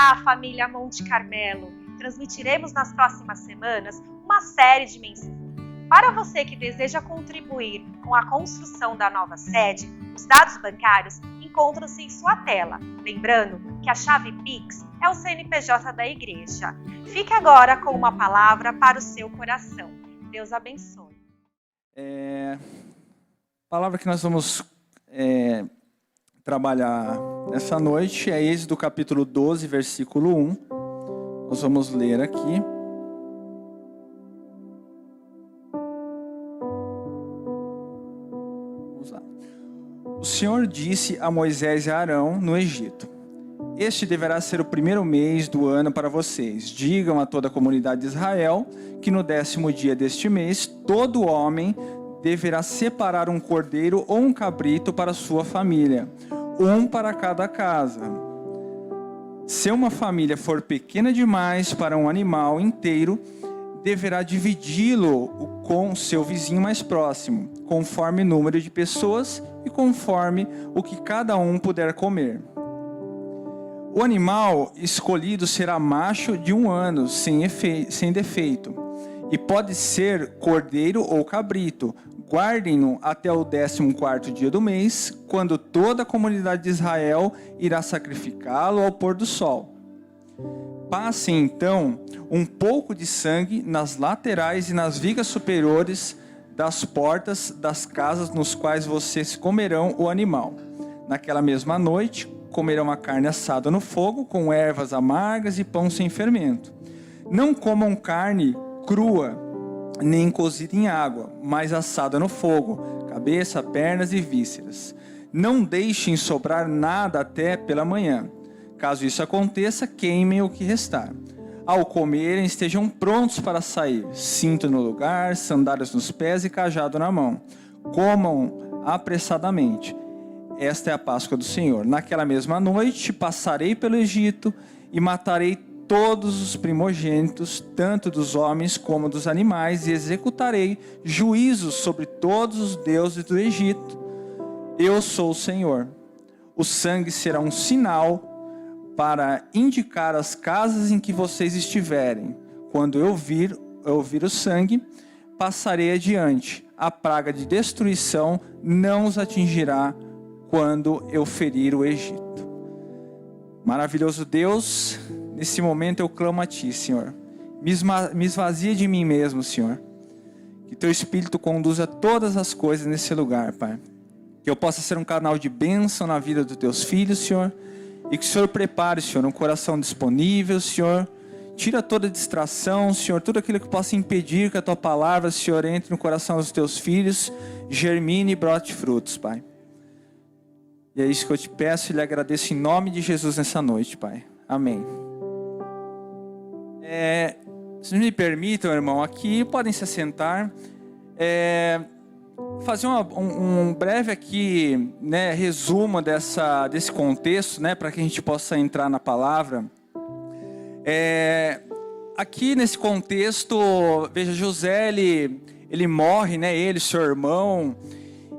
Olá, família Monte Carmelo! Transmitiremos nas próximas semanas uma série de mensagens. Para você que deseja contribuir com a construção da nova sede, os dados bancários encontram-se em sua tela. Lembrando que a chave Pix é o CNPJ da igreja. Fique agora com uma palavra para o seu coração. Deus abençoe. A palavra que nós vamos trabalhar nessa noite é Êxodo capítulo 12, versículo 1. Nós vamos ler aqui. Vamos lá. O Senhor disse a Moisés e a Arão no Egito: Este deverá ser o primeiro mês do ano para vocês. Digam a toda a comunidade de Israel que no 10º dia deste mês, todo homem deverá separar um cordeiro ou um cabrito para sua família, um para cada casa. Se uma família for pequena demais para um animal inteiro, deverá dividi-lo com seu vizinho mais próximo, conforme o número de pessoas e conforme o que cada um puder comer. O animal escolhido será macho de 1 ano, sem defeito, e pode ser cordeiro ou cabrito. Guardem-no até o 14º dia do mês, quando toda a comunidade de Israel irá sacrificá-lo ao pôr do sol. Passem então um pouco de sangue nas laterais e nas vigas superiores das portas das casas nos quais vocês comerão o animal. Naquela mesma noite, comerão a carne assada no fogo, com ervas amargas e pão sem fermento. Não comam carne crua, nem cozida em água, mas assada no fogo, cabeça, pernas e vísceras. Não deixem sobrar nada até pela manhã. Caso isso aconteça, queimem o que restar. Ao comerem, estejam prontos para sair, cinto no lugar, sandálias nos pés e cajado na mão. Comam apressadamente. Esta é a Páscoa do Senhor. Naquela mesma noite, passarei pelo Egito e matarei todos os primogênitos, tanto dos homens como dos animais, e executarei juízos sobre todos os deuses do Egito. Eu sou o Senhor. O sangue será um sinal para indicar as casas em que vocês estiverem. Quando eu vir o sangue, passarei adiante. A praga de destruição não os atingirá quando eu ferir o Egito. Maravilhoso Deus, nesse momento eu clamo a Ti, Senhor. Me esvazia de mim mesmo, Senhor. Que Teu Espírito conduza todas as coisas nesse lugar, Pai. Que eu possa ser um canal de bênção na vida dos Teus filhos, Senhor. E que o Senhor prepare, Senhor, um coração disponível, Senhor. Tira toda distração, Senhor. Tudo aquilo que possa impedir que a Tua palavra, Senhor, entre no coração dos Teus filhos. Germine e brote frutos, Pai. E é isso que eu te peço e lhe agradeço em nome de Jesus nessa noite, Pai. Amém. Se me permitam, irmão, aqui podem se assentar. Fazer um breve aqui, né, resumo desse contexto, né, para que a gente possa entrar na palavra. Aqui nesse contexto, veja, José, ele morre, né, ele, seu irmão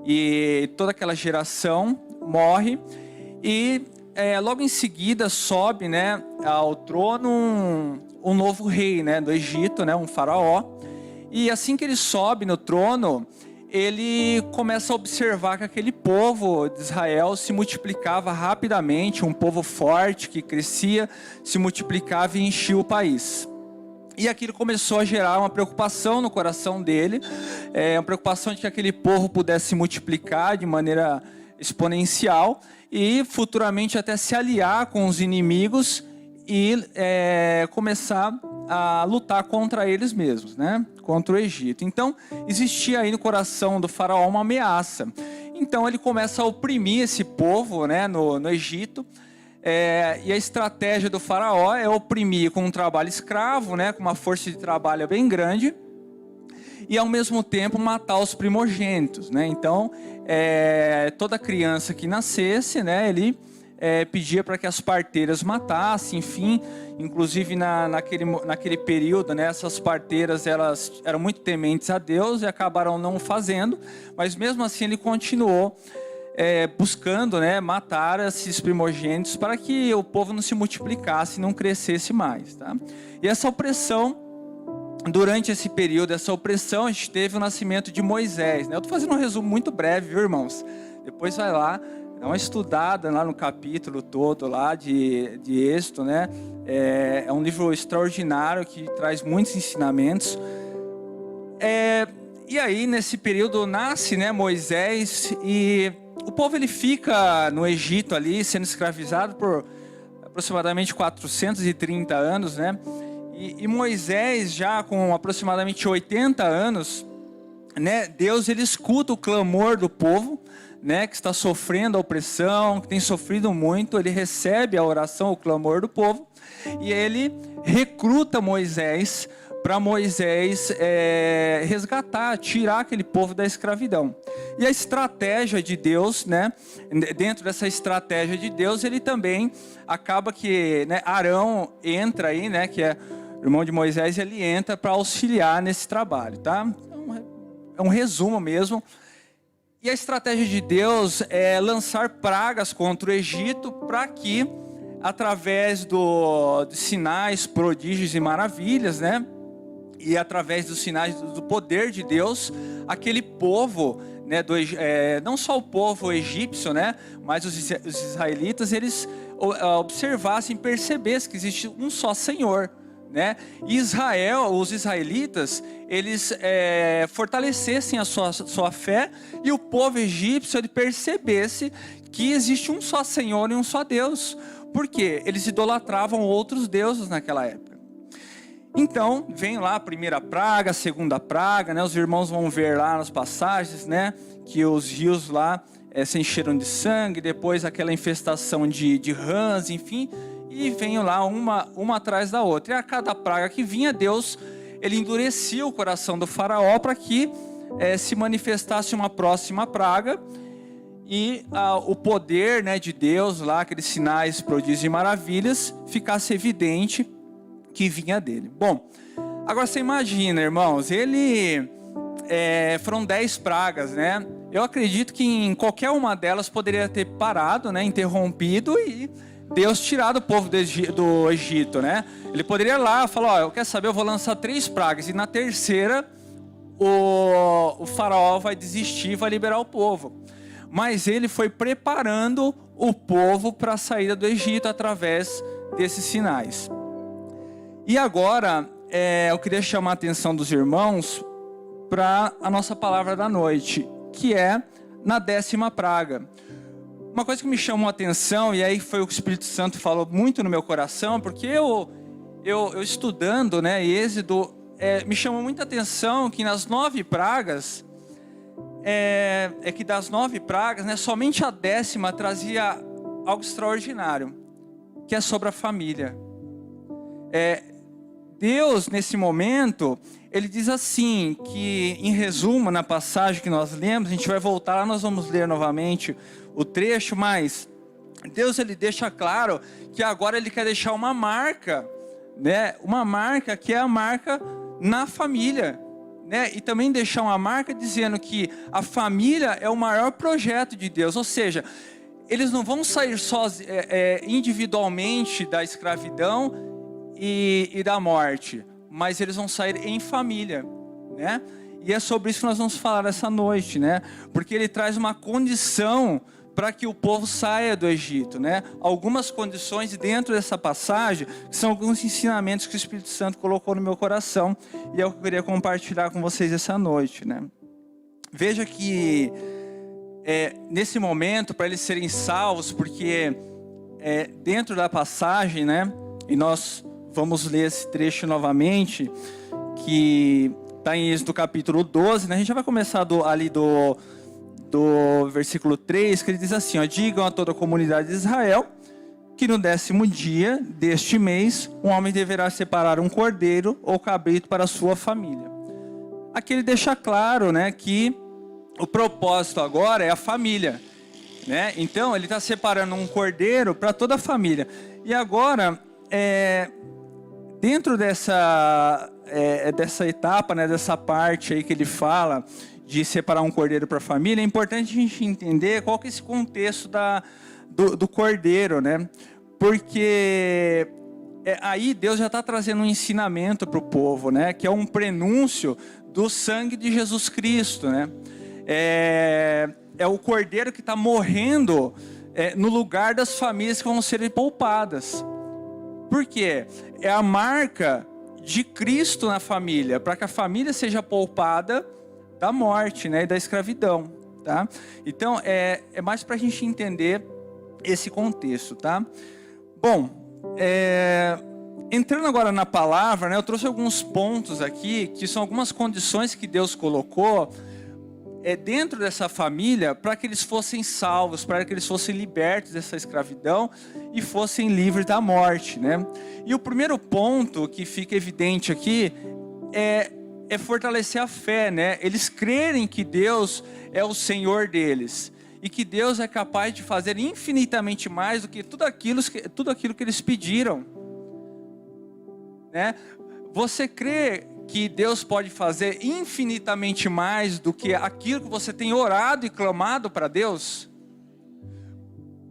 e toda aquela geração morre, e logo em seguida sobe, né, ao trono um novo rei, né, do Egito, né, um faraó. E assim que ele sobe no trono, ele começa a observar que aquele povo de Israel se multiplicava rapidamente, um povo forte que crescia, se multiplicava e enchia o país. E aquilo começou a gerar uma preocupação no coração dele, uma preocupação de que aquele povo pudesse se multiplicar de maneira exponencial e futuramente até se aliar com os inimigos e começar a lutar contra eles mesmos, né? Contra o Egito. Então, existia aí no coração do faraó uma ameaça. Então, ele começa a oprimir esse povo, né, no Egito. E a estratégia do faraó é oprimir com um trabalho escravo, né, com uma força de trabalho bem grande, e ao mesmo tempo matar os primogênitos, né? Então, toda criança que nascesse, né, ele pedia para que as parteiras matassem, enfim. Inclusive naquele período, né, essas parteiras elas eram muito tementes a Deus e acabaram não fazendo, mas mesmo assim ele continuou buscando, né, matar esses primogênitos para que o povo não se multiplicasse e não crescesse mais, tá? E essa opressão, durante esse período, essa opressão, a gente teve o nascimento de Moisés, né? Eu estou fazendo um resumo muito breve, viu, irmãos? Depois vai lá, dá uma estudada lá no capítulo todo lá de Êxodo, né? É um livro extraordinário que traz muitos ensinamentos. E aí, nesse período, nasce, né, Moisés, e o povo ele fica no Egito ali, sendo escravizado por aproximadamente 430 anos, né? E Moisés, já com aproximadamente 80 anos, né, Deus ele escuta o clamor do povo, né, que está sofrendo a opressão, que tem sofrido muito. Ele recebe a oração, o clamor do povo, e ele recruta Moisés para Moisés resgatar, tirar aquele povo da escravidão. E a estratégia de Deus, né, dentro dessa estratégia de Deus, ele também acaba que, né, Arão entra aí, né, que é o irmão de Moisés, ele entra para auxiliar nesse trabalho, tá? É um resumo mesmo. E a estratégia de Deus é lançar pragas contra o Egito para que, através de sinais, prodígios e maravilhas, né, e através dos sinais do poder de Deus, aquele povo, né, não só o povo egípcio, né, mas os israelitas, eles observassem, percebessem que existe um só Senhor, né? E os israelitas, eles fortalecessem a sua fé, e o povo egípcio ele percebesse que existe um só Senhor e um só Deus. Por quê? Eles idolatravam outros deuses naquela época. Então, vem lá a primeira praga, a segunda praga, né? Os irmãos vão ver lá nas passagens, né, que os rios lá se encheram de sangue, depois aquela infestação de rãs, enfim, e vem lá uma atrás da outra. E a cada praga que vinha, Deus, ele endurecia o coração do faraó para que se manifestasse uma próxima praga, e o poder, né, de Deus lá, aqueles sinais, prodígios e maravilhas, ficasse evidente que vinha dele. Bom, agora você imagina, irmãos, foram 10 pragas, né? Eu acredito que em qualquer uma delas poderia ter parado, né, interrompido, e Deus tirado o povo do Egito, né? Ele poderia ir lá falar, eu quero saber, eu vou lançar 3 pragas, e na terceira o faraó vai desistir, vai liberar o povo. Mas ele foi preparando o povo para a saída do Egito através desses sinais. E agora, eu queria chamar a atenção dos irmãos para a nossa palavra da noite, que é na 10ª praga. Uma coisa que me chamou a atenção, e aí foi o que o Espírito Santo falou muito no meu coração, porque eu estudando, né, Êxodo, me chamou muita atenção que nas 9 pragas, que das 9 pragas, né, somente a 10ª trazia algo extraordinário, que é sobre a família. Deus, nesse momento, ele diz assim, que em resumo, na passagem que nós lemos, a gente vai voltar lá, nós vamos ler novamente o trecho, mas Deus, ele deixa claro que agora ele quer deixar uma marca, né? Uma marca que é a marca na família, né? E também deixar uma marca dizendo que a família é o maior projeto de Deus, ou seja, eles não vão sair individualmente da escravidão e da morte, mas eles vão sair em família, né? E é sobre isso que nós vamos falar essa noite, né? Porque ele traz uma condição para que o povo saia do Egito, né? Algumas condições dentro dessa passagem, que são alguns ensinamentos que o Espírito Santo colocou no meu coração, e é o que eu queria compartilhar com vocês essa noite, né? Veja que nesse momento, para eles serem salvos, porque dentro da passagem, né? E nós vamos ler esse trecho novamente, que está em Êxodo capítulo 12, né? A gente já vai começar ali do versículo 3, que ele diz assim, ó, digam a toda a comunidade de Israel, que no 10º dia deste mês, um homem deverá separar um cordeiro ou cabrito para a sua família. Aqui ele deixa claro, né, que o propósito agora é a família, né? Então ele está separando um cordeiro para toda a família. E agora, dentro dessa etapa, né, dessa parte aí que ele fala, de separar um cordeiro para a família, é importante a gente entender qual que é esse contexto do cordeiro, né? Porque aí Deus já está trazendo um ensinamento para o povo, né? Que é um prenúncio do sangue de Jesus Cristo, né? É o cordeiro que está morrendo no lugar das famílias que vão ser poupadas. Por quê? É a marca de Cristo na família, para que a família seja poupada da morte, né, e da escravidão, tá? Então, é mais para a gente entender esse contexto, tá? Bom, entrando agora na palavra, né, eu trouxe alguns pontos aqui, que são algumas condições que Deus colocou dentro dessa família, para que eles fossem salvos, para que eles fossem libertos dessa escravidão e fossem livres da morte, né? E o primeiro ponto que fica evidente aqui é fortalecer a fé, né? Eles crerem que Deus é o Senhor deles e que Deus é capaz de fazer infinitamente mais do que tudo aquilo que eles pediram, né? Você crê que Deus pode fazer infinitamente mais do que aquilo que você tem orado e clamado para Deus?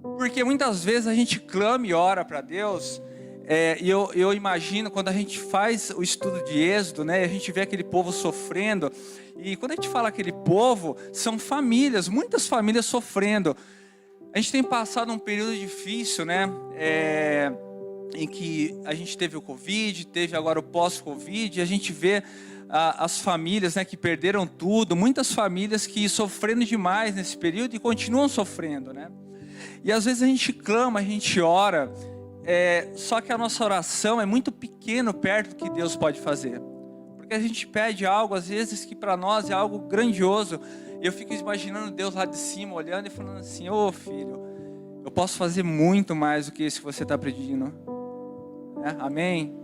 Porque muitas vezes a gente clama e ora para Deus, e eu imagino quando a gente faz o estudo de Êxodo, né, a gente vê aquele povo sofrendo, e quando a gente fala aquele povo, são famílias, muitas famílias sofrendo. A gente tem passado um período difícil, né, em que a gente teve o Covid, teve agora o pós-Covid, e a gente vê as famílias, né, que perderam tudo, muitas famílias que sofrendo demais nesse período e continuam sofrendo, né? E às vezes a gente clama, a gente ora, só que a nossa oração é muito pequena perto do que Deus pode fazer. Porque a gente pede algo, às vezes, que para nós é algo grandioso, e eu fico imaginando Deus lá de cima, olhando e falando assim: ô filho, eu posso fazer muito mais do que isso que você está pedindo. Amém?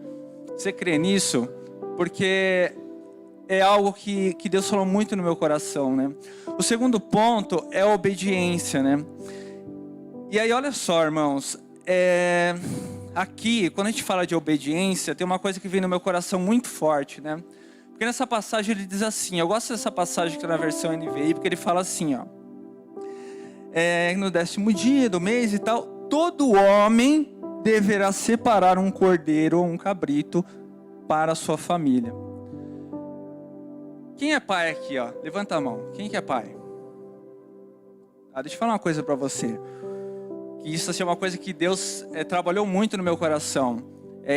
Você crê nisso? Porque é algo que Deus falou muito no meu coração, né? O segundo ponto é a obediência, né? E aí, olha só, irmãos, aqui, quando a gente fala de obediência, tem uma coisa que vem no meu coração muito forte, né? Porque nessa passagem ele diz assim, eu gosto dessa passagem que está na versão NVI, porque ele fala assim, ó, no 10º dia do mês e tal, todo homem deverá separar um cordeiro ou um cabrito para a sua família. Quem é pai aqui, ó? Levanta a mão. Quem que é pai? Deixa eu falar uma coisa para você. Que isso assim, é uma coisa que Deus trabalhou muito no meu coração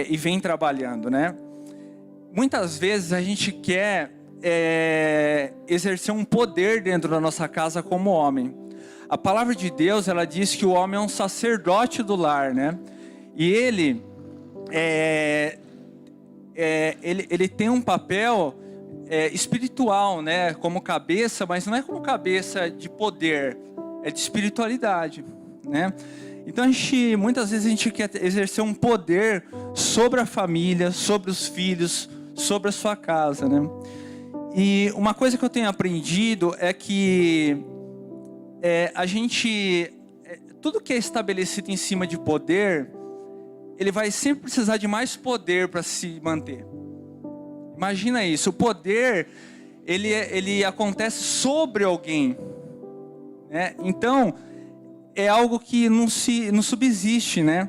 e vem trabalhando, né? Muitas vezes a gente quer exercer um poder dentro da nossa casa como homem. A palavra de Deus, ela diz que o homem é um sacerdote do lar, né? E ele tem um papel espiritual, né? Como cabeça, mas não é como cabeça de poder, é de espiritualidade, né? Então muitas vezes a gente quer exercer um poder sobre a família, sobre os filhos, sobre a sua casa, né? E uma coisa que eu tenho aprendido é que tudo que é estabelecido em cima de poder, ele vai sempre precisar de mais poder para se manter. Imagina isso, o poder, ele acontece sobre alguém, né? Então, é algo que não subsiste, né?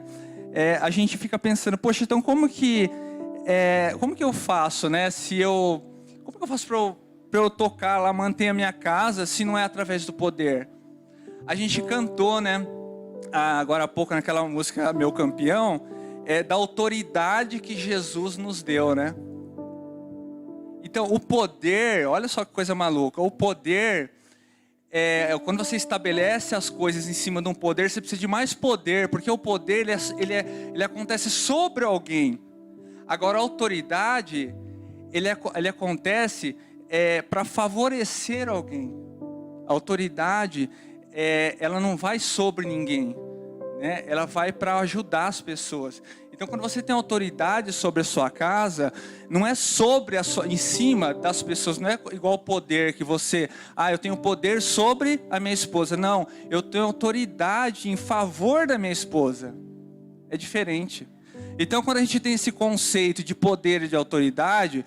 A gente fica pensando, poxa, então como que eu faço, né? Como que eu faço para eu tocar lá, manter a minha casa, se não é através do poder? A gente cantou, né? Agora há pouco naquela música Meu Campeão, da autoridade que Jesus nos deu, né? Então o poder, olha só que coisa maluca, o poder, quando você estabelece as coisas em cima de um poder, você precisa de mais poder, porque o poder ele acontece sobre alguém. Agora a autoridade, ele acontece para favorecer alguém. A autoridade, ela não vai sobre ninguém, né? Ela vai para ajudar as pessoas. Então, quando você tem autoridade sobre a sua casa, não é em cima das pessoas, não é igual o poder que você, eu tenho poder sobre a minha esposa. Não, eu tenho autoridade em favor da minha esposa. É diferente. Então, quando a gente tem esse conceito de poder e de autoridade,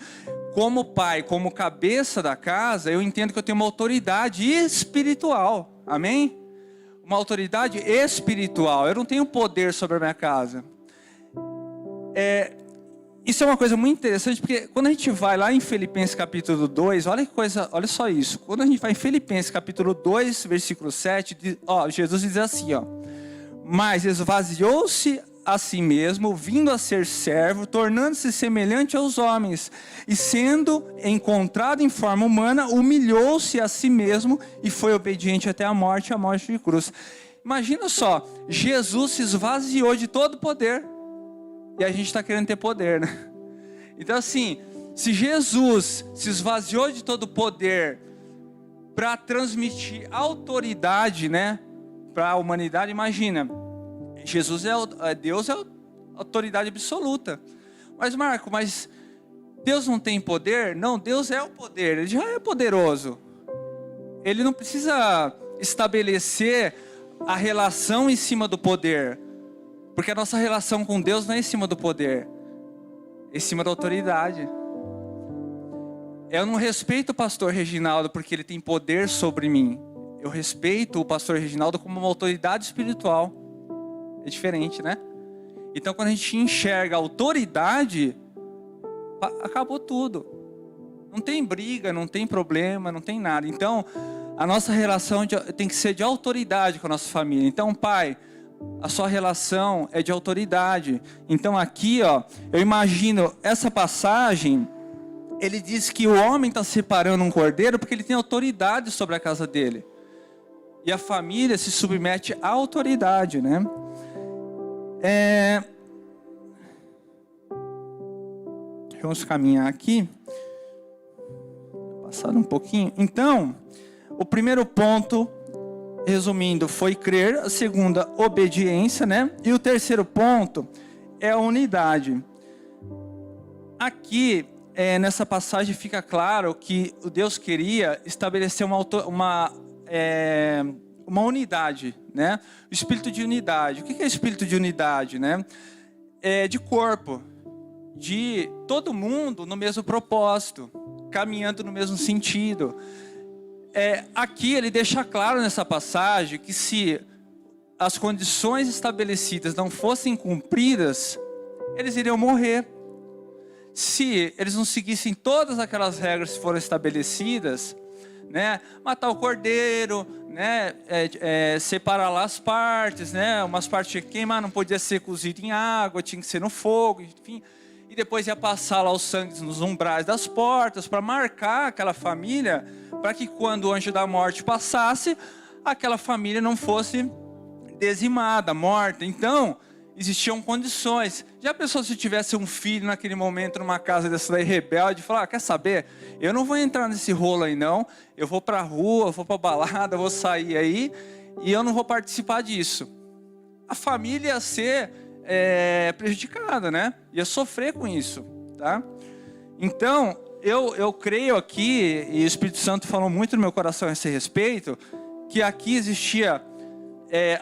como pai, como cabeça da casa, eu entendo que eu tenho uma autoridade espiritual. Amém? Uma autoridade espiritual. Eu não tenho poder sobre a minha casa. Isso é uma coisa muito interessante, porque quando a gente vai lá em Filipenses capítulo 2, olha que coisa, olha só isso. Quando a gente vai em Filipenses capítulo 2, versículo 7, Jesus diz assim, mas esvaziou-se a si mesmo, vindo a ser servo, tornando-se semelhante aos homens, e sendo encontrado em forma humana, humilhou-se a si mesmo e foi obediente até a morte de cruz. Imagina só, Jesus se esvaziou de todo poder. E a gente está querendo ter poder, né? Então assim, se Jesus se esvaziou de todo poder para transmitir autoridade, né, para a humanidade, imagina, Jesus Deus é a autoridade absoluta. Mas Marco, Deus não tem poder? Não, Deus é o poder, Ele já é poderoso. Ele não precisa estabelecer a relação em cima do poder. Porque a nossa relação com Deus não é em cima do poder, é em cima da autoridade. Eu não respeito o pastor Reginaldo porque ele tem poder sobre mim. Eu respeito o pastor Reginaldo como uma autoridade espiritual. É diferente, né? Então quando a gente enxerga a autoridade, acabou tudo. Não tem briga, não tem problema, não tem nada. Então a nossa relação tem que ser de autoridade com a nossa família. Então, pai, a sua relação é de autoridade. Então aqui, eu imagino essa passagem, ele diz que o homem está separando um cordeiro porque ele tem autoridade sobre a casa dele. E a família se submete à autoridade, né? Vamos caminhar aqui. Passar um pouquinho. Então, o primeiro ponto, resumindo, foi crer. A segunda, obediência, né? E o terceiro ponto é a unidade. Aqui, nessa passagem fica claro que o Deus queria estabelecer uma unidade, né? O espírito de unidade. O que é espírito de unidade, né? De corpo, de todo mundo no mesmo propósito, caminhando no mesmo sentido. Aqui ele deixa claro nessa passagem que se as condições estabelecidas não fossem cumpridas, eles iriam morrer. Se eles não seguissem todas aquelas regras que foram estabelecidas, né, matar o cordeiro, né, separar lá as partes, né, umas partes tinha que queimar, não podia ser cozido em água, tinha que ser no fogo, enfim. E depois ia passar lá o sangue nos umbrais das portas para marcar aquela família, para que quando o anjo da morte passasse, aquela família não fosse dizimada, morta. Então, existiam condições. Já pensou se tivesse um filho naquele momento numa casa dessa daí rebelde, falar, quer saber? Eu não vou entrar nesse rolo aí não, eu vou para a rua, eu vou para a balada, eu vou sair aí, e eu não vou participar disso. A família ia ser prejudicada, né? Ia sofrer com isso, tá? Então, eu creio aqui, e o Espírito Santo falou muito no meu coração a esse respeito, que aqui existia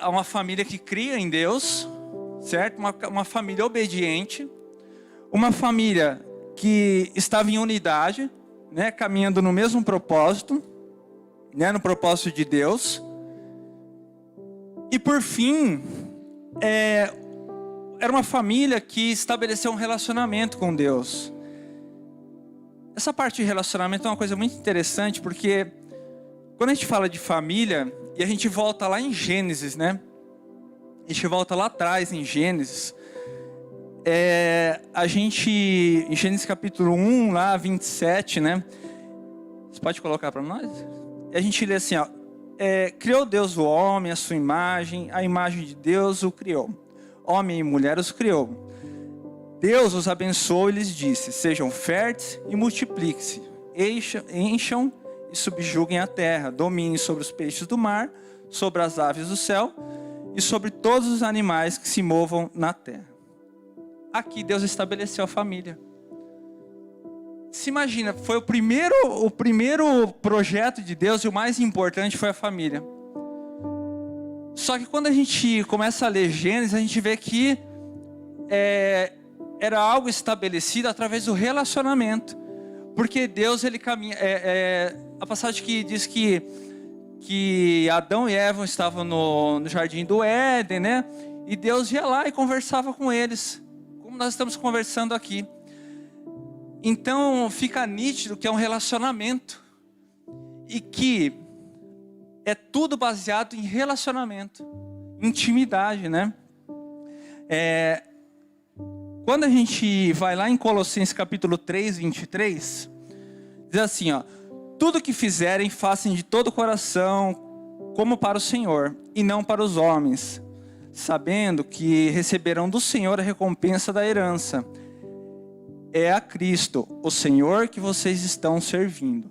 uma família que cria em Deus, certo? Uma família obediente, uma família que estava em unidade, né? Caminhando no mesmo propósito, né? No propósito de Deus. E por fim, era uma família que estabeleceu um relacionamento com Deus. Essa parte de relacionamento é uma coisa muito interessante, porque quando a gente fala de família, e a gente volta lá em Gênesis, né? A gente volta lá atrás em Gênesis. Em Gênesis capítulo 1, lá 27, né? Você pode colocar para nós? A gente lê assim, criou Deus o homem, a sua imagem, a imagem de Deus o criou. Homem e mulher os criou. Deus os abençoou e lhes disse, sejam férteis e multipliquem-se, encham e subjuguem a terra, dominem sobre os peixes do mar, sobre as aves do céu e sobre todos os animais que se movam na terra. Aqui Deus estabeleceu a família. Se imagina, foi o primeiro projeto de Deus e o mais importante foi a família. Só que quando a gente começa a ler Gênesis, a gente vê que era algo estabelecido através do relacionamento. Porque Deus, ele caminha... a passagem que diz que Adão e Eva estavam no jardim do Éden, né? E Deus ia lá e conversava com eles, como nós estamos conversando aqui. Então fica nítido que é um relacionamento, e que é tudo baseado em relacionamento, intimidade, né? Quando a gente vai lá em Colossenses capítulo 3, 23, diz assim, ó: tudo que fizerem, façam de todo o coração, como para o Senhor, e não para os homens, sabendo que receberão do Senhor a recompensa da herança. É a Cristo, o Senhor, que vocês estão servindo.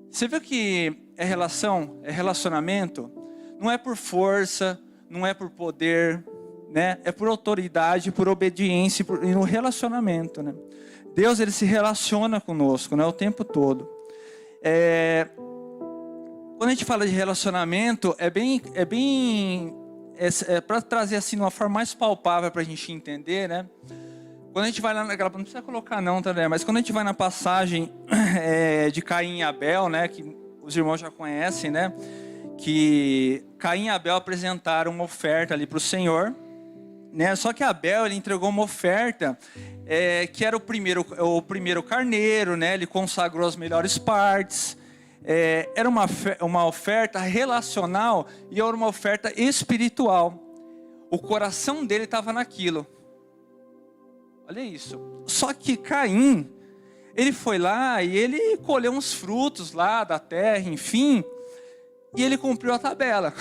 Você viu que é relacionamento? Não é por força, não é por poder, né? É por autoridade, por obediência e no relacionamento, né? Deus, ele se relaciona conosco, né, o tempo todo. Quando a gente fala de relacionamento, para trazer assim de uma forma mais palpável para a gente entender, né? Quando a gente vai lá naquela, não precisa colocar não, tá, né? Mas quando a gente vai na passagem de Caim e Abel, né? Que os irmãos já conhecem, né? Que Caim e Abel apresentaram uma oferta ali para o Senhor, né? Só que Abel, ele entregou uma oferta que era o primeiro carneiro, né? Ele consagrou as melhores partes. Era uma oferta relacional e era uma oferta espiritual. O coração dele estava naquilo. Olha isso. Só que Caim, ele foi lá e ele colheu uns frutos lá da terra, enfim, e ele cumpriu a tabela.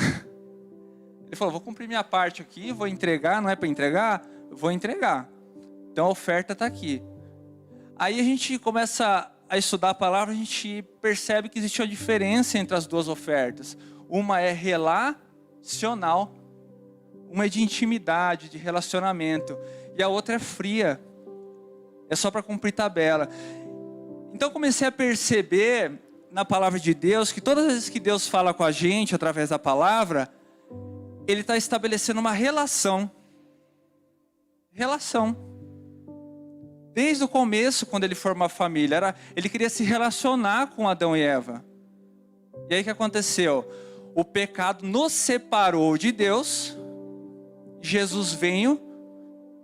Ele falou: vou cumprir minha parte aqui, vou entregar, não é para entregar? Vou entregar. Então a oferta está aqui. Aí a gente começa a estudar a palavra, a gente percebe que existe uma diferença entre as duas ofertas. Uma é relacional, uma é de intimidade, de relacionamento, e a outra é fria, é só para cumprir tabela. Então comecei a perceber na palavra de Deus que todas as vezes que Deus fala com a gente através da palavra, Ele está estabelecendo uma relação. Desde o começo, quando Ele formou a família, Ele queria se relacionar com Adão e Eva. E aí o que aconteceu? O pecado nos separou de Deus. Jesus veio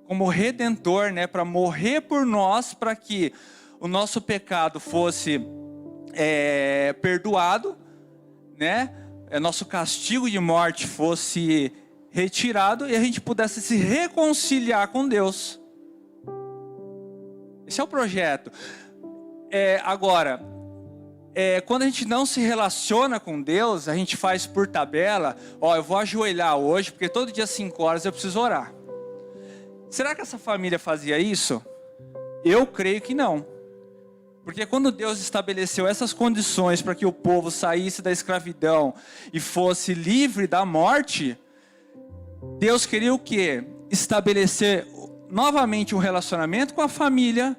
como redentor, né, para morrer por nós, para que o nosso pecado fosse perdoado, né, nosso castigo de morte fosse retirado e a gente pudesse se reconciliar com Deus. Esse é o projeto. Agora, quando a gente não se relaciona com Deus, a gente faz por tabela. Eu vou ajoelhar hoje, porque todo dia às 5 horas eu preciso orar. Será que essa família fazia isso? Eu creio que não. Porque quando Deus estabeleceu essas condições para que o povo saísse da escravidão e fosse livre da morte, Deus queria o quê? Estabelecer novamente um relacionamento com a família.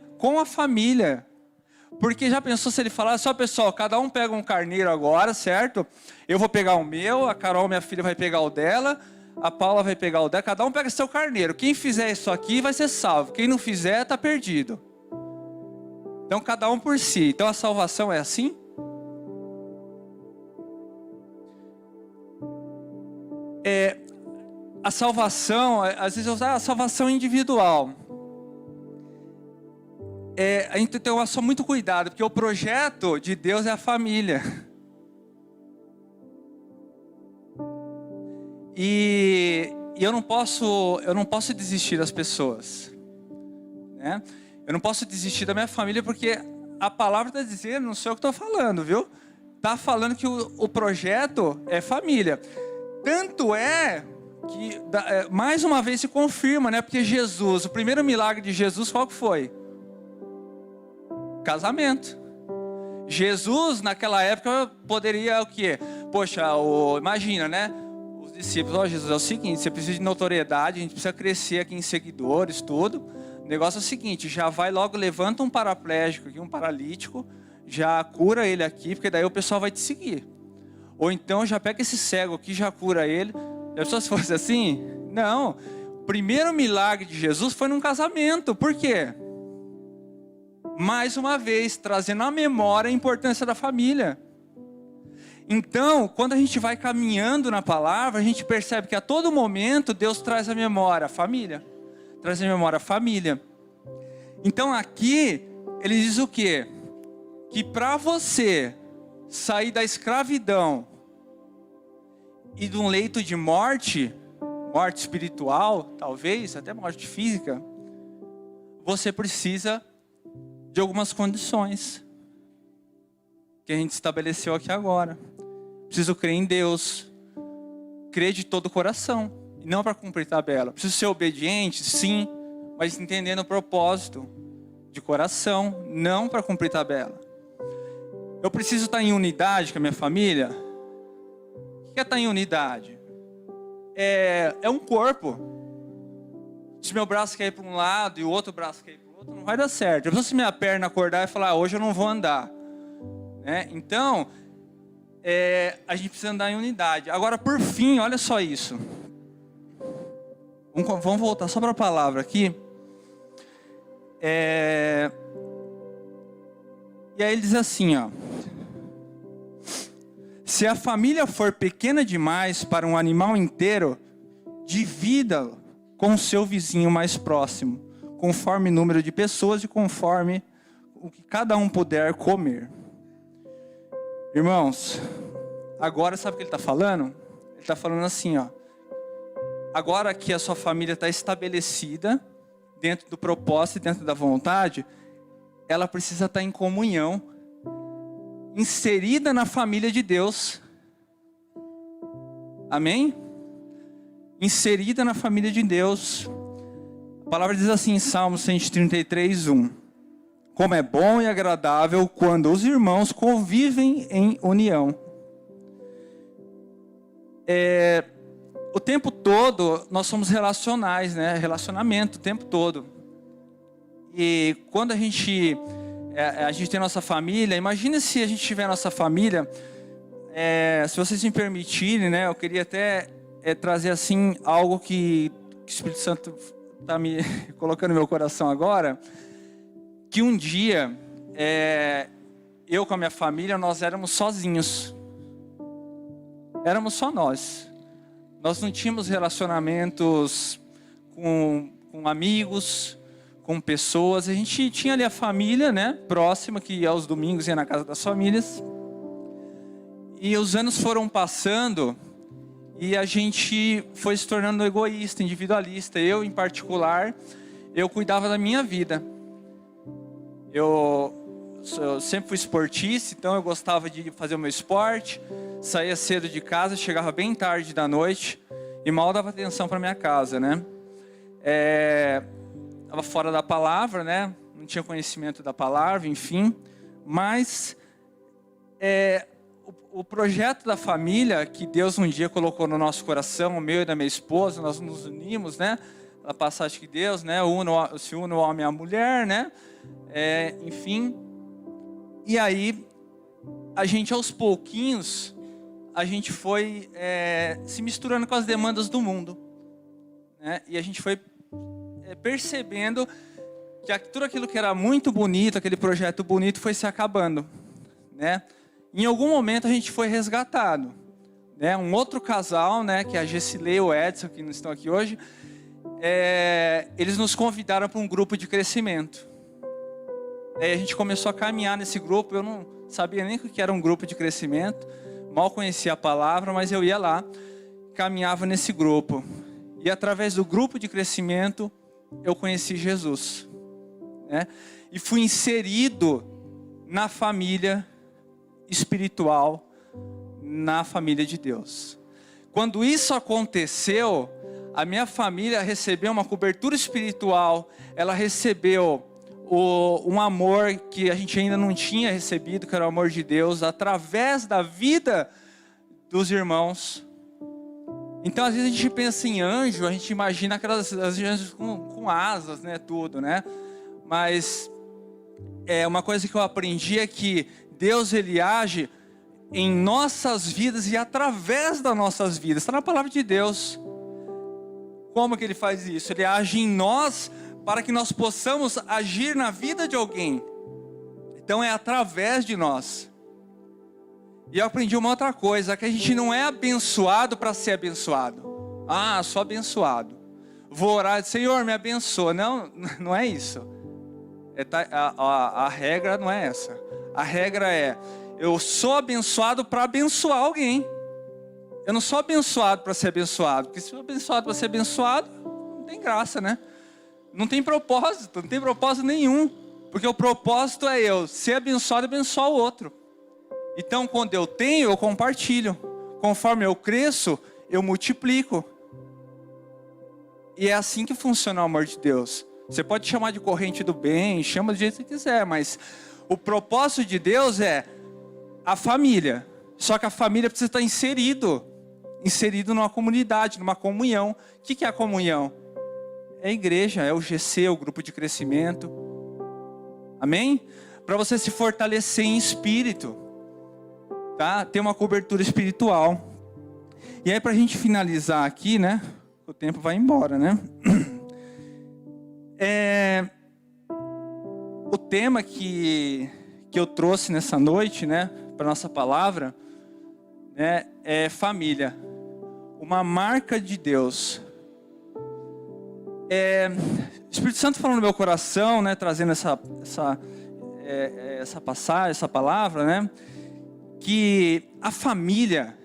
Porque já pensou se ele falasse: pessoal, cada um pega um carneiro agora, certo? Eu vou pegar o meu, a Carol, minha filha, vai pegar o dela, a Paula vai pegar o dela, cada um pega seu carneiro. Quem fizer isso aqui vai ser salvo, quem não fizer está perdido. Então cada um por si. Então a salvação é assim? A salvação, às vezes eu uso a salvação individual. A gente tem que tomar só muito cuidado, porque o projeto de Deus é a família. E eu não posso desistir das pessoas, né? Eu não posso desistir da minha família, porque a palavra está dizendo, não sou eu que estou falando, viu? Está falando que o projeto é família. Tanto é que, mais uma vez se confirma, né? Porque Jesus, o primeiro milagre de Jesus, qual que foi? Casamento. Jesus, naquela época, poderia o quê? Poxa, imagina, né? Os discípulos: Jesus, é o seguinte, você precisa de notoriedade, a gente precisa crescer aqui em seguidores, tudo. O negócio é o seguinte: já vai logo, levanta um paraplégico aqui, um paralítico, já cura ele aqui, porque daí o pessoal vai te seguir. Ou então já pega esse cego aqui, já cura ele. Já pensou se fosse assim? Não. O primeiro milagre de Jesus foi num casamento. Por quê? Mais uma vez, trazendo à memória a importância da família. Então, quando a gente vai caminhando na palavra, a gente percebe que a todo momento Deus traz à memória a família. Traz à memória a família. Então aqui, ele diz o quê? Que para você sair da escravidão e de um leito de morte, morte espiritual, talvez, até morte física, você precisa de algumas condições que a gente estabeleceu aqui agora. Preciso crer em Deus, crer de todo o coração, e não para cumprir tabela. Preciso ser obediente, sim, mas entendendo o propósito de coração, não para cumprir tabela. Eu preciso estar em unidade com a minha família. O que é estar em unidade? É um corpo. Se meu braço quer ir para um lado e o outro braço quer ir para o outro, não vai dar certo. Eu preciso, se minha perna acordar e falar, hoje eu não vou andar. Então, a gente precisa andar em unidade. Agora, por fim, olha só isso. Vamos voltar só para a palavra aqui. E aí ele diz assim, ó. Se a família for pequena demais para um animal inteiro, divida-lo com o seu vizinho mais próximo, conforme o número de pessoas e conforme o que cada um puder comer. Irmãos, agora sabe o que ele está falando? Ele está falando assim, ó. Agora que a sua família está estabelecida, dentro do propósito e dentro da vontade, ela precisa estar em comunhão, inserida na família de Deus. Amém? Inserida na família de Deus. A palavra diz assim em Salmo 133, 1. Como é bom e agradável quando os irmãos convivem em união. O tempo todo nós somos relacionais, né? Relacionamento o tempo todo. E quando a gente tem nossa família, imagine se a gente tiver nossa família, se vocês me permitirem, né? Eu queria até trazer assim algo que o Espírito Santo está me colocando no meu coração agora, que um dia eu com a minha família, nós éramos sozinhos. Éramos só nós. Nós não tínhamos relacionamentos com amigos, com pessoas. A gente tinha ali a família, né, próxima, que aos domingos ia na casa das famílias. E os anos foram passando e a gente foi se tornando egoísta, individualista. Eu, em particular, eu cuidava da minha vida. Eu sempre fui esportista, então eu gostava de fazer o meu esporte. Saía cedo de casa, chegava bem tarde da noite e mal dava atenção para minha casa, né? Estava fora da palavra, né? Não tinha conhecimento da palavra, enfim. Mas o projeto da família que Deus um dia colocou no nosso coração, o meu e da minha esposa, nós nos unimos, né? A passagem que Deus, né? Se une o homem à mulher, né? Enfim. E aí, a gente aos pouquinhos, a gente foi se misturando com as demandas do mundo, né? E a gente foi percebendo que tudo aquilo que era muito bonito, aquele projeto bonito, foi se acabando, né? Em algum momento a gente foi resgatado, né? Um outro casal, né, que é a Gessilei e o Edson, que não estão aqui hoje, eles nos convidaram para um grupo de crescimento. Aí a gente começou a caminhar nesse grupo. Eu não sabia nem o que era um grupo de crescimento, mal conhecia a palavra, mas eu ia lá, caminhava nesse grupo. E através do grupo de crescimento, eu conheci Jesus, né? E fui inserido na família espiritual, na família de Deus. Quando isso aconteceu, a minha família recebeu uma cobertura espiritual, ela recebeu um amor que a gente ainda não tinha recebido, que era o amor de Deus, através da vida dos irmãos. Então, às vezes a gente pensa em anjo, a gente imagina aquelas anjos com asas, né, tudo, né? Mas uma coisa que eu aprendi é que Deus, ele age em nossas vidas e através das nossas vidas. Está na palavra de Deus. Como que ele faz isso? Ele age em nós para que nós possamos agir na vida de alguém. Então é através de nós. E eu aprendi uma outra coisa, que a gente não é abençoado para ser abençoado. Ah, sou abençoado. Vou orar, Senhor, me abençoa. Não, não é isso. A regra não é essa. A regra é, eu sou abençoado para abençoar alguém. Eu não sou abençoado para ser abençoado. Porque se eu sou abençoado para ser abençoado, não tem graça, né? Não tem propósito nenhum. Porque o propósito é eu ser abençoado e abençoar o outro. Então, quando eu tenho, eu compartilho. Conforme eu cresço, eu multiplico. E é assim que funciona o amor de Deus. Você pode chamar de corrente do bem, chama do jeito que quiser, mas o propósito de Deus é a família. Só que a família precisa estar inserido numa comunidade, numa comunhão. O que é a comunhão? É a igreja, é o GC, o grupo de crescimento. Amém? Para você se fortalecer em espírito. Tá? Ter uma cobertura espiritual. E aí, para a gente finalizar aqui, né? O tempo vai embora, né? O tema que eu trouxe nessa noite, né? Para nossa palavra, né? É família. Uma marca de Deus. O Espírito Santo falou no meu coração, né? Trazendo essa passagem, essa palavra, né? Que a família,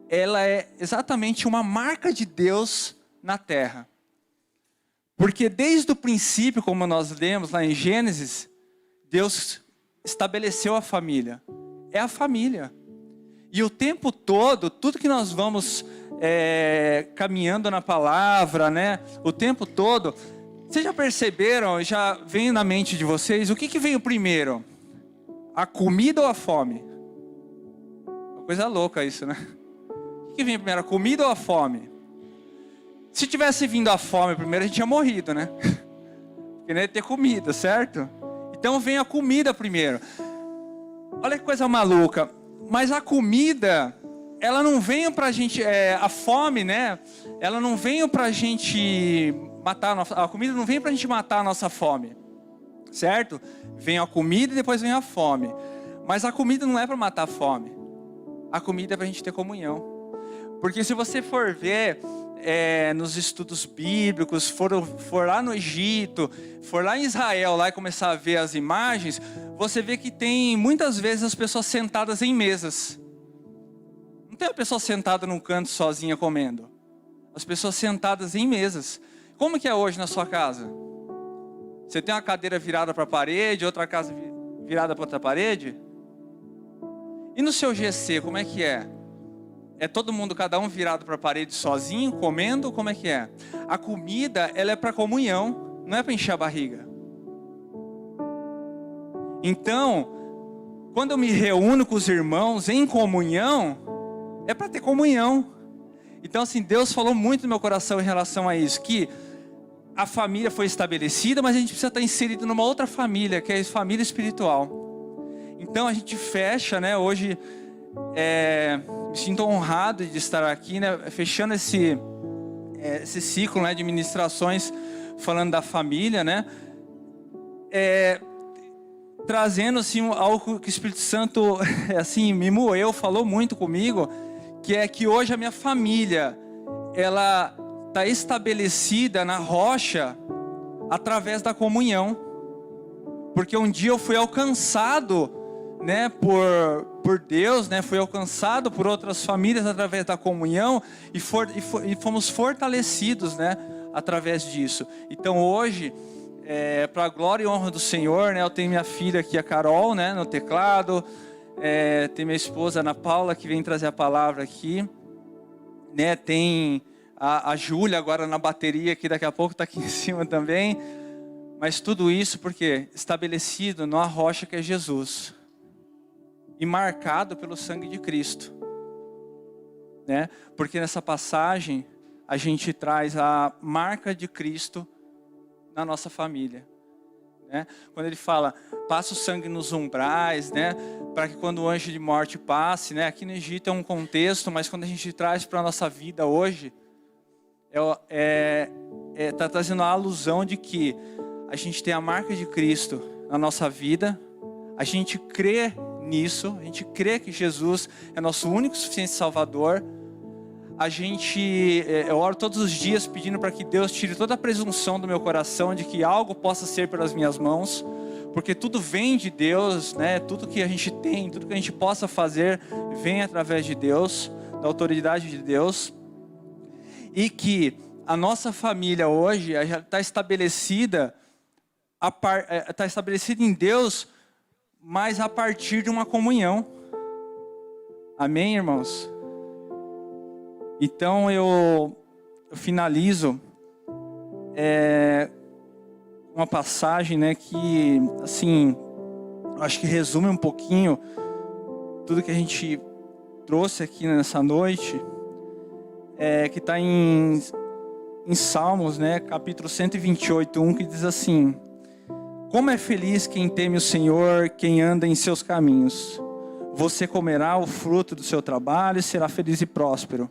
ela é exatamente uma marca de Deus na terra. Porque desde o princípio, como nós lemos lá em Gênesis, Deus estabeleceu a família. É a família. E o tempo todo, tudo que nós vamos caminhando na palavra, né? O tempo todo, vocês já perceberam, já vem na mente de vocês, o que veio primeiro? A comida ou a fome? Coisa louca isso, né? O que vem primeiro, a comida ou a fome? Se tivesse vindo a fome primeiro, a gente tinha morrido, né? Porque não ia ter comida, certo? Então vem a comida primeiro. Olha que coisa maluca. Mas a comida, ela não veio pra gente, a fome, né? Ela não veio pra gente matar, a comida não vem pra gente matar a nossa fome. Certo? Vem a comida e depois vem a fome. Mas a comida não é pra matar a fome. A comida é para a gente ter comunhão. Porque se você for ver nos estudos bíblicos, for lá no Egito, for lá em Israel, lá e começar a ver as imagens, você vê que tem muitas vezes as pessoas sentadas em mesas. Não tem a pessoa sentada num canto sozinha comendo. As pessoas sentadas em mesas. Como que é hoje na sua casa? Você tem uma cadeira virada para a parede, outra casa virada para outra parede? E no seu GC, como é que é? É todo mundo, cada um virado para a parede sozinho, comendo? Como é que é? A comida, ela é para comunhão, não é para encher a barriga. Então, quando eu me reúno com os irmãos em comunhão, é para ter comunhão. Então, assim, Deus falou muito no meu coração em relação a isso, que a família foi estabelecida, mas a gente precisa estar inserido numa outra família, que é a família espiritual. Então a gente fecha, né? Hoje me sinto honrado de estar aqui, né? Fechando esse ciclo, né, de ministrações falando da família, né? Trazendo assim algo que o Espírito Santo assim me moeu, falou muito comigo, que é que hoje a minha família ela está estabelecida na rocha através da comunhão, porque um dia eu fui alcançado, né, por Deus, né, foi alcançado por outras famílias através da comunhão e fomos fortalecidos, né, através disso. Então hoje, para a glória e honra do Senhor, né, eu tenho minha filha aqui, a Carol, né, no teclado, tem minha esposa Ana Paula que vem trazer a palavra aqui, né, tem a Júlia agora na bateria que daqui a pouco está aqui em cima também, mas tudo isso porque estabelecido numa rocha que é Jesus. E marcado pelo sangue de Cristo, né? Porque nessa passagem a gente traz a marca de Cristo na nossa família, né? Quando ele fala, passa o sangue nos umbrais, né? Para que quando o anjo de morte passe, né? Aqui no Egito é um contexto, mas quando a gente traz para a nossa vida hoje, tá trazendo a alusão de que a gente tem a marca de Cristo na nossa vida, A gente crê nisso, a gente crê que Jesus é nosso único e suficiente Salvador. Eu oro todos os dias pedindo para que Deus tire toda a presunção do meu coração de que algo possa ser pelas minhas mãos, porque tudo vem de Deus, né? Tudo que a gente tem, tudo que a gente possa fazer vem através de Deus, da autoridade de Deus. E que a nossa família hoje já está estabelecida, está estabelecida em Deus, mas a partir de uma comunhão. Amém, irmãos? Então eu finalizo uma passagem, né, que assim, acho que resume um pouquinho tudo que a gente trouxe aqui nessa noite, que está em Salmos, né, capítulo 128:1, que diz assim: como é feliz quem teme o Senhor, quem anda em seus caminhos. Você comerá o fruto do seu trabalho e será feliz e próspero.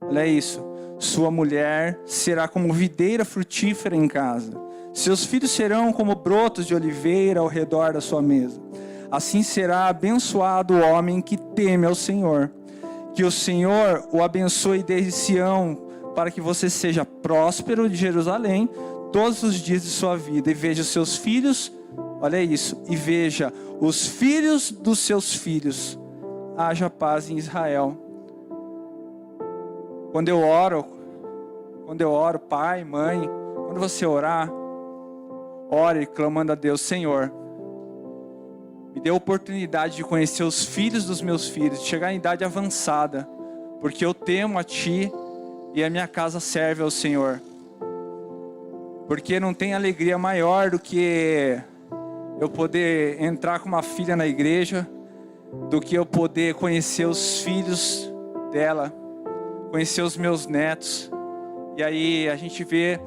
Olha isso. Sua mulher será como videira frutífera em casa. Seus filhos serão como brotos de oliveira ao redor da sua mesa. Assim será abençoado o homem que teme ao Senhor. Que o Senhor o abençoe desde Sião, para que você seja próspero de Jerusalém todos os dias de sua vida. E veja os seus filhos, olha isso, e veja os filhos dos seus filhos. Haja paz em Israel. Quando eu oro, pai, mãe, quando você orar, ore clamando a Deus: Senhor, me dê a oportunidade de conhecer os filhos dos meus filhos, de chegar em idade avançada, porque eu temo a Ti e a minha casa serve ao Senhor. Porque não tem alegria maior do que eu poder entrar com uma filha na igreja, do que eu poder conhecer os filhos dela, conhecer os meus netos. E aí a gente vê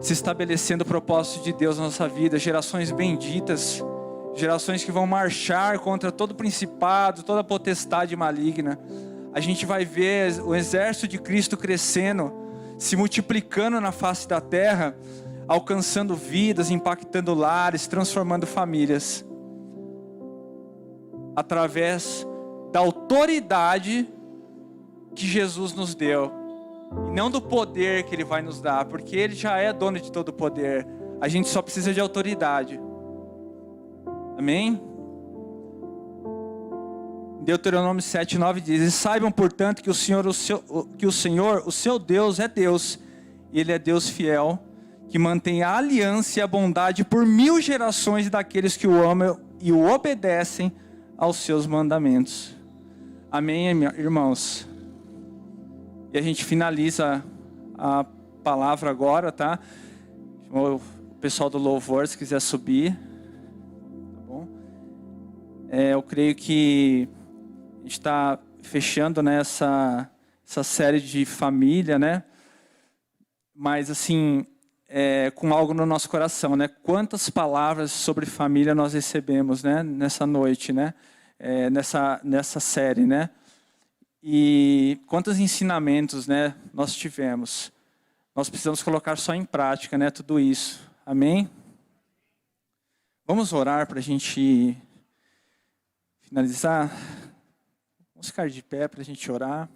se estabelecendo o propósito de Deus na nossa vida, gerações benditas, gerações que vão marchar contra todo principado, toda potestade maligna. A gente vai ver o exército de Cristo crescendo, se multiplicando na face da terra, alcançando vidas, impactando lares, transformando famílias, através da autoridade que Jesus nos deu, e não do poder que Ele vai nos dar, porque Ele já é dono de todo o poder. A gente só precisa de autoridade. Amém? Deuteronômio 7:9 diz: e saibam, portanto, que o Senhor, o seu Deus, é Deus, e Ele é Deus fiel, que mantém a aliança e a bondade por 1000 gerações daqueles que o amam e o obedecem aos seus mandamentos. Amém, irmãos? E a gente finaliza a palavra agora, tá? O pessoal do louvor, se quiser subir, tá bom? Eu creio que a gente está fechando, né, essa série de família, né? Mas assim, com algo no nosso coração, né? Quantas palavras sobre família nós recebemos, né? Nessa noite, né? Nessa série, né? E quantos ensinamentos, né, nós tivemos. Nós precisamos colocar só em prática, né, tudo isso. Amém? Vamos orar para a gente finalizar? Vamos ficar de pé para a gente orar.